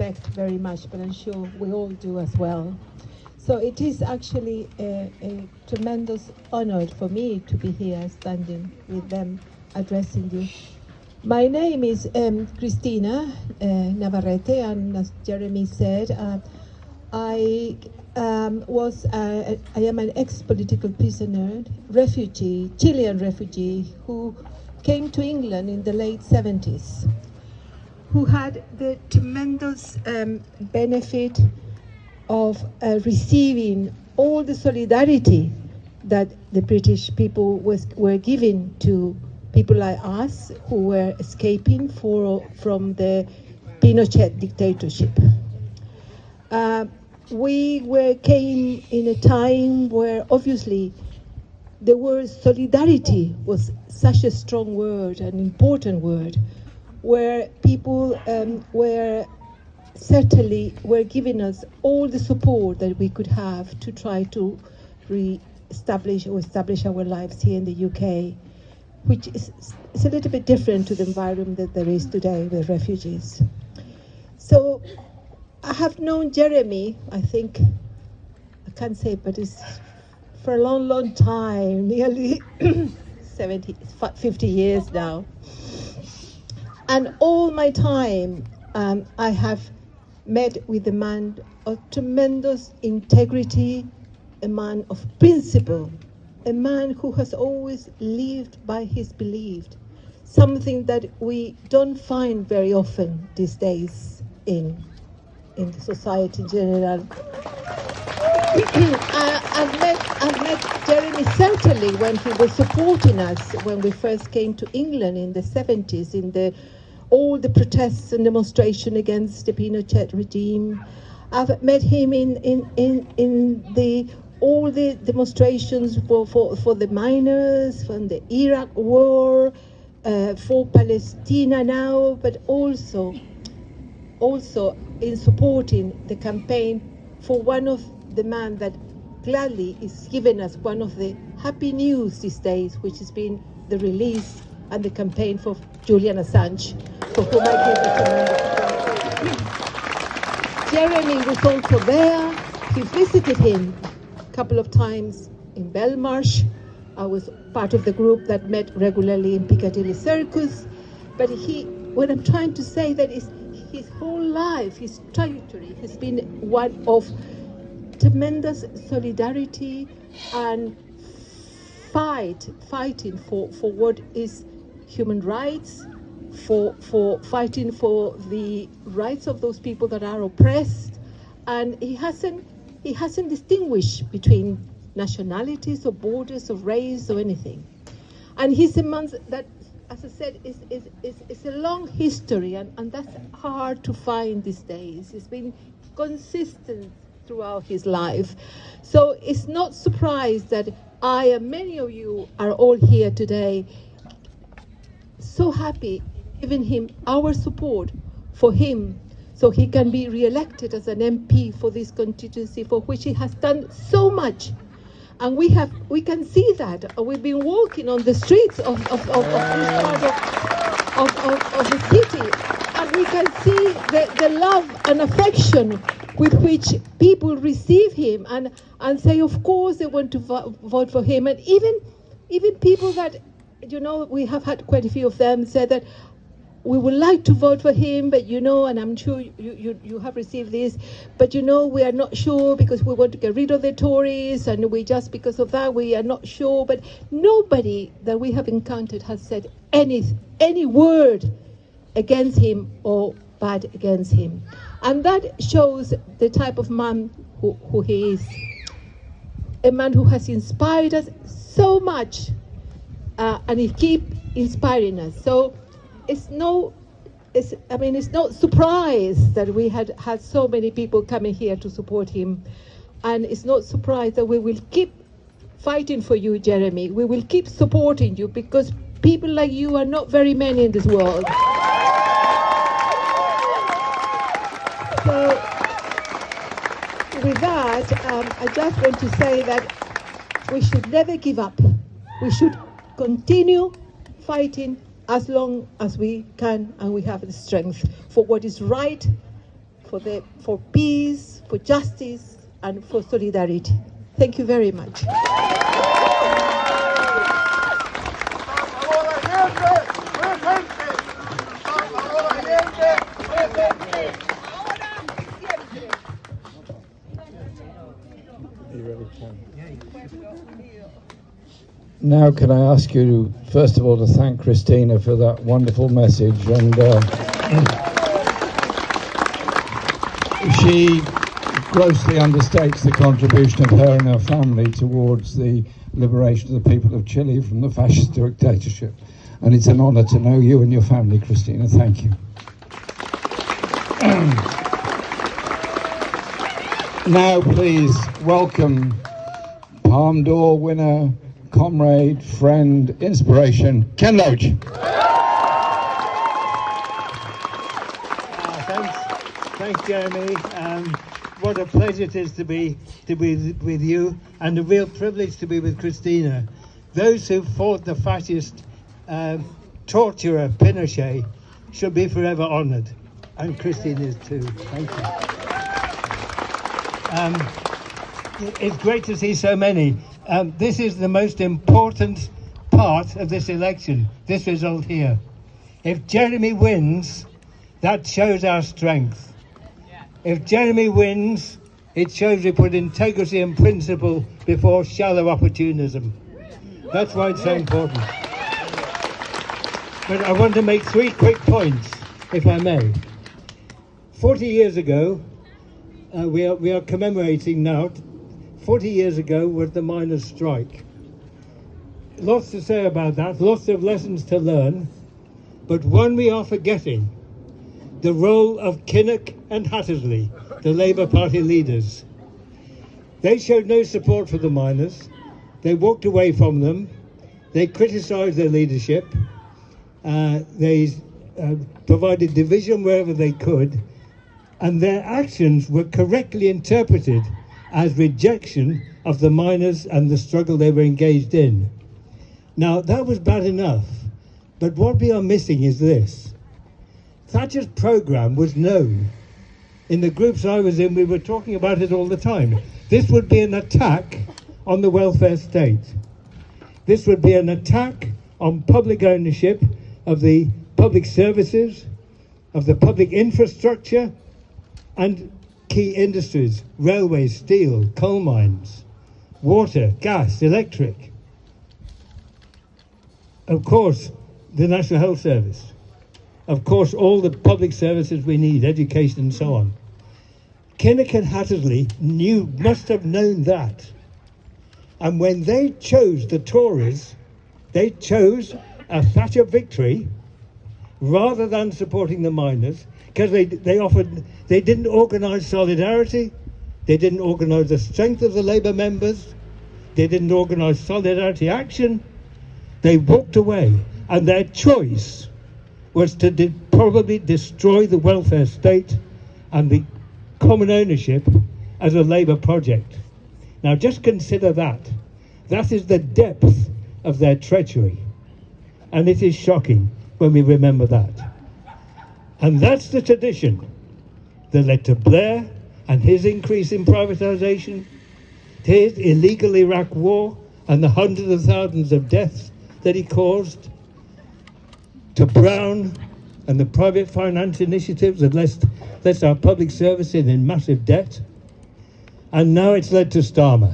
respect very much, but I'm sure we all do as well. So it is actually a tremendous honor for me to be here standing with them, addressing you. My name is Cristina Navarrete, and as Jeremy said, I am an ex-political prisoner, refugee, Chilean refugee, who came to England in the late 70s, who had the tremendous benefit of receiving all the solidarity that the British people were giving to people like us who were escaping from the Pinochet dictatorship. We came in a time where obviously the word solidarity was such a strong word, an important word, where people were giving us all the support that we could have to try to establish our lives here in the UK, which is a little bit different to the environment that there is today with refugees. So I have known Jeremy, I think, I can't say, but it's for a long, long time, nearly 50 years now. And all my time, I have met with a man of tremendous integrity, a man of principle, a man who has always lived by his belief, something that we don't find very often these days in the society in general. I've met Jeremy certainly when he was supporting us when we first came to England in the 70s, in all the protests and demonstration against the Pinochet regime. I've met him in all the demonstrations for the miners, from the Iraq war, for Palestine now, but also in supporting the campaign for one of the man that gladly is giving us one of the happy news these days, which has been the release and the campaign for Julian Assange, for whom I give a tremendous. Jeremy was also there. He visited him a couple of times in Belmarsh. I was part of the group that met regularly in Piccadilly Circus. But what I'm trying to say that is his whole life, his trajectory has been one of tremendous solidarity and fighting for what is human rights, for fighting for the rights of those people that are oppressed, and he hasn't distinguished between nationalities or borders or race or anything. And he's a man that, as I said, is a long history, and that's hard to find these days. It's been consistent throughout his life. So it's not surprised that I and many of you are all here today so happy giving him our support for him so he can be re-elected as an MP for this constituency, for which he has done so much. And we can see that. We've been walking on the streets of this part of the city, and we can see the love and affection with which people receive him and say, of course, they want to vote for him. And even people that, we have had quite a few of them say that we would like to vote for him, but and I'm sure you have received this, but we are not sure because we want to get rid of the Tories, and because of that we are not sure. But nobody that we have encountered has said any word against him or bad against him, and that shows the type of man who he is. A man who has inspired us so much, and he keeps inspiring us. So it's no surprise that we had so many people coming here to support him, and it's not surprise that we will keep fighting for you, Jeremy. We will keep supporting you because people like you are not very many in this world. So with that, I just want to say that we should never give up. We should continue fighting as long as we can and we have the strength for what is right for peace, for justice, and for solidarity. Thank you very much. Now, can I ask you, first of all, to thank Cristina for that wonderful message, and she grossly understates the contribution of her and her family towards the liberation of the people of Chile from the fascist dictatorship. And it's an honour to know you and your family, Cristina. Thank you. Now, please welcome Palme d'Or winner, comrade, friend, inspiration, Ken Loach. Thanks, Jeremy. What a pleasure it is to be with you, and a real privilege to be with Cristina. Those who fought the fascist torturer Pinochet should be forever honoured, and Cristina is too. Thank you. It's great to see so many. This is the most important part of this election, this result here. If Jeremy wins, that shows our strength. If Jeremy wins, it shows we put integrity and principle before shallow opportunism. That's why it's so important. But I want to make 3 quick points, if I may. 40 years ago, we are commemorating now, 40 years ago was the miners' strike. Lots to say about that, lots of lessons to learn, but one we are forgetting: the role of Kinnock and Hattersley, the Labour Party leaders. They showed no support for the miners. They walked away from them. They criticised their leadership. They provided division wherever they could. And their actions were correctly interpreted as rejection of the miners and the struggle they were engaged in. Now, that was bad enough. But what we are missing is this. Thatcher's programme was known. In the groups I was in, we were talking about it all the time. This would be an attack on the welfare state. This would be an attack on public ownership of the public services, of the public infrastructure, and key industries: railways, steel, coal mines, water, gas, electric. Of course, the National Health Service. Of course, all the public services we need, education and so on. Kinnock and Hattersley must have known that. And when they chose the Tories, they chose a Thatcher victory rather than supporting the miners, because they didn't organise solidarity, they didn't organise the strength of the Labour members, they didn't organise solidarity action. They walked away, and their choice was to probably destroy the welfare state and the common ownership as a Labour project. Now just consider that. That is the depth of their treachery. And it is shocking when we remember that. And that's the tradition that led to Blair and his increase in privatisation, his illegal Iraq war and the hundreds of thousands of deaths that he caused, to Brown and the private finance initiatives that left our public services in massive debt. And now it's led to Starmer.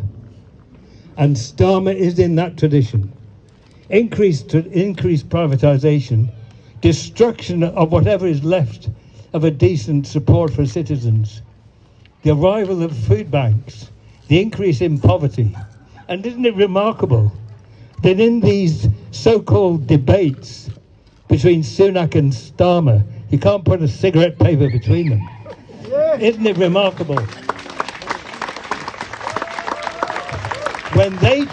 And Starmer is in that tradition. Increased privatisation, destruction of whatever is left of a decent support for citizens, the arrival of food banks, the increase in poverty. And isn't it remarkable that in these so-called debates between Sunak and Starmer, you can't put a cigarette paper between them? Yeah. Isn't it remarkable? When they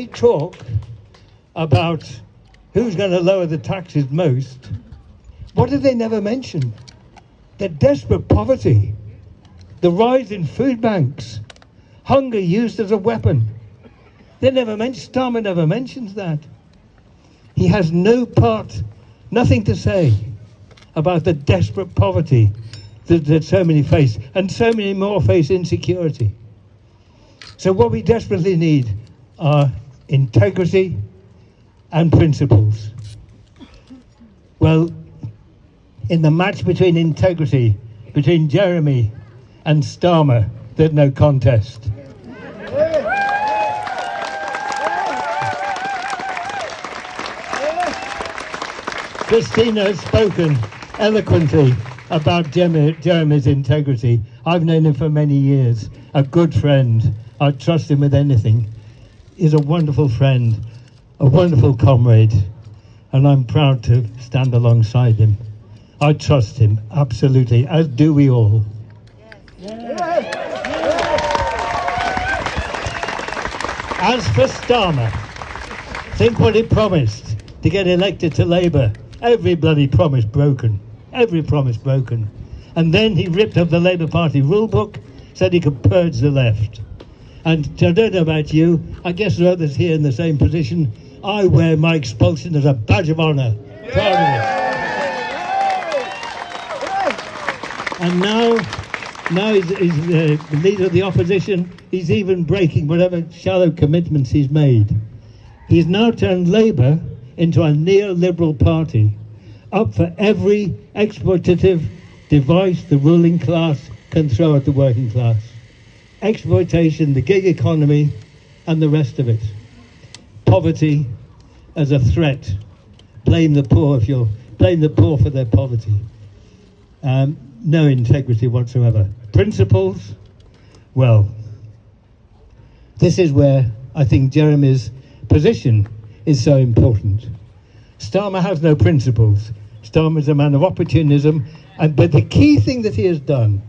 talk about who's going to lower the taxes most, what do they never mention? The desperate poverty, the rise in food banks, hunger used as a weapon. Starmer never mentions that. He has no part, nothing to say. about the desperate poverty that so many face, and so many more face insecurity. So what we desperately need are integrity and principles. Well, in the match between integrity, between Jeremy and Starmer, there's no contest. Cristina has spoken eloquently about Jeremy's integrity. I've known him for many years, a good friend. I trust him with anything. He's a wonderful friend, a wonderful comrade, and I'm proud to stand alongside him. I trust him, absolutely, as do we all. As for Starmer, think what he promised to get elected to Labour. Every bloody promise broken. Every promise broken. And then he ripped up the Labour Party rule book, said he could purge the left. And I don't know about you, I guess there are others here in the same position. I wear my expulsion as a badge of honour. Proud of it. And now he's the leader of the opposition. He's even breaking whatever shallow commitments he's made. He's now turned Labour into a neoliberal party, up for every exploitative device the ruling class can throw at the working class. Exploitation, the gig economy, and the rest of it. Poverty as a threat. Blame the poor if you'll blame the poor for their poverty. No integrity whatsoever. Principles, well, this is where I think Jeremy's position is so important. Starmer has no principles. Starmer is a man of opportunism, but the key thing that he has done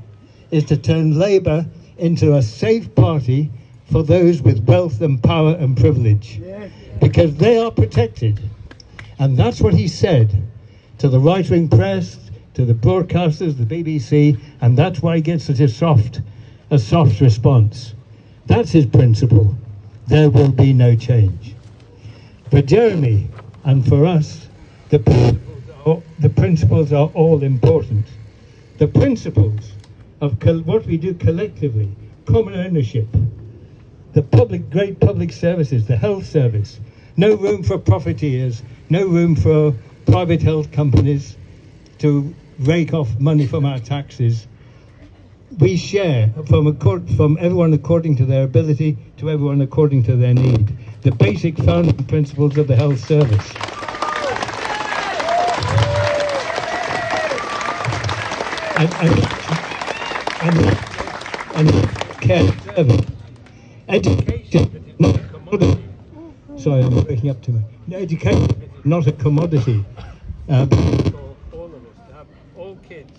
is to turn Labour into a safe party for those with wealth and power and privilege, because they are protected. And that's what he said to the right-wing press, to the broadcasters, the BBC, and that's why he gets such a soft response. That's his principle. There will be no change. For Jeremy and for us, the principles are all important. The principles of what we do collectively, common ownership, the great public services, the health service, no room for profiteers, no room for private health companies to rake off money from our taxes. We share from everyone according to their ability to everyone according to their need. The basic founding principles of the health service. And care service. Education, not a commodity. Sorry, I'm breaking up too much. Education, not a commodity. All of us to have all kids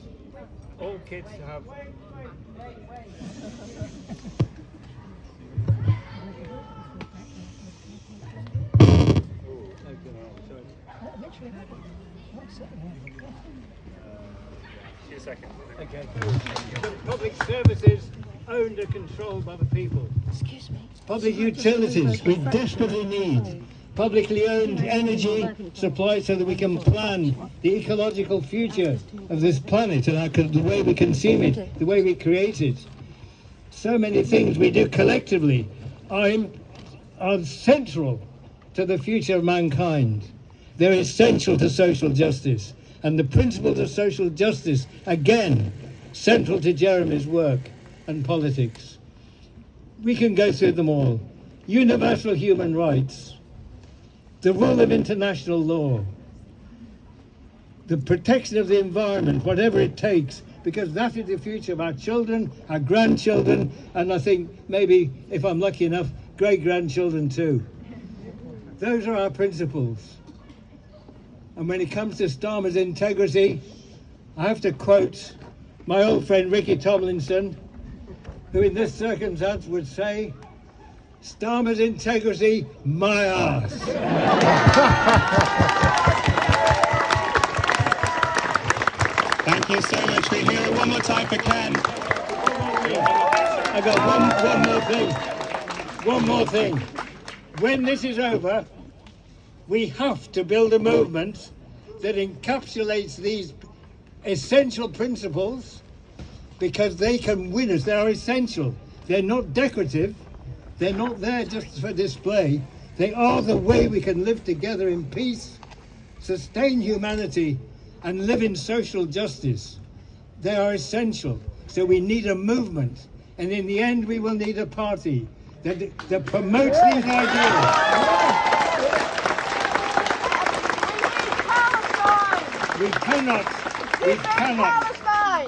to have. Okay. Public services owned and controlled by the people. Excuse me. Public utilities we desperately need. Publicly owned energy supply so that we can plan the ecological future of this planet and the way we consume it, the way we create it. So many things we do collectively are central to the future of mankind. They're essential to social justice. And the principles of social justice, again, central to Jeremy's work and politics. We can go through them all. Universal human rights, the rule of international law, the protection of the environment, whatever it takes, because that is the future of our children, our grandchildren, and I think maybe, if I'm lucky enough, great-grandchildren too. Those are our principles. And when it comes to Starmer's integrity, I have to quote my old friend Ricky Tomlinson, who in this circumstance would say, Starmer's integrity, my arse. Thank you so much. We hear it one more time for Ken. I got one more thing. When this is over, we have to build a movement that encapsulates these essential principles because they can win us. They are essential. They're not decorative. They're not there just for display. They are the way we can live together in peace, sustain humanity, and live in social justice. They are essential. So we need a movement. And in the end, we will need a party that promotes these ideals. We cannot,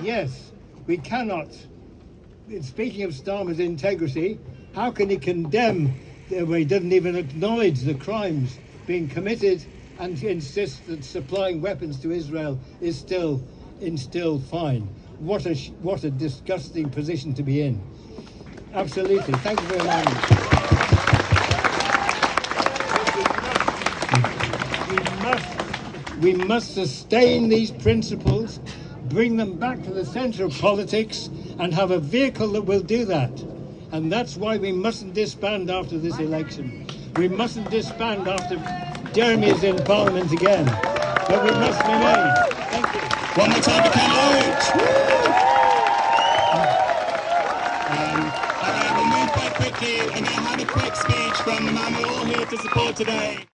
yes, we cannot. Speaking of Starmer's integrity, how can he condemn, where he doesn't even acknowledge the crimes being committed and insist that supplying weapons to Israel is still fine? What a disgusting position to be in. Absolutely. Thank you very much. We must sustain these principles, bring them back to the centre of politics, and have a vehicle that will do that. And that's why we mustn't disband after this election. We mustn't disband after Jeremy is in Parliament again. But we must remain. Thank you. One more time for Ken Loach. We'll move quite quickly and then have a quick speech from the man we're all here to support today.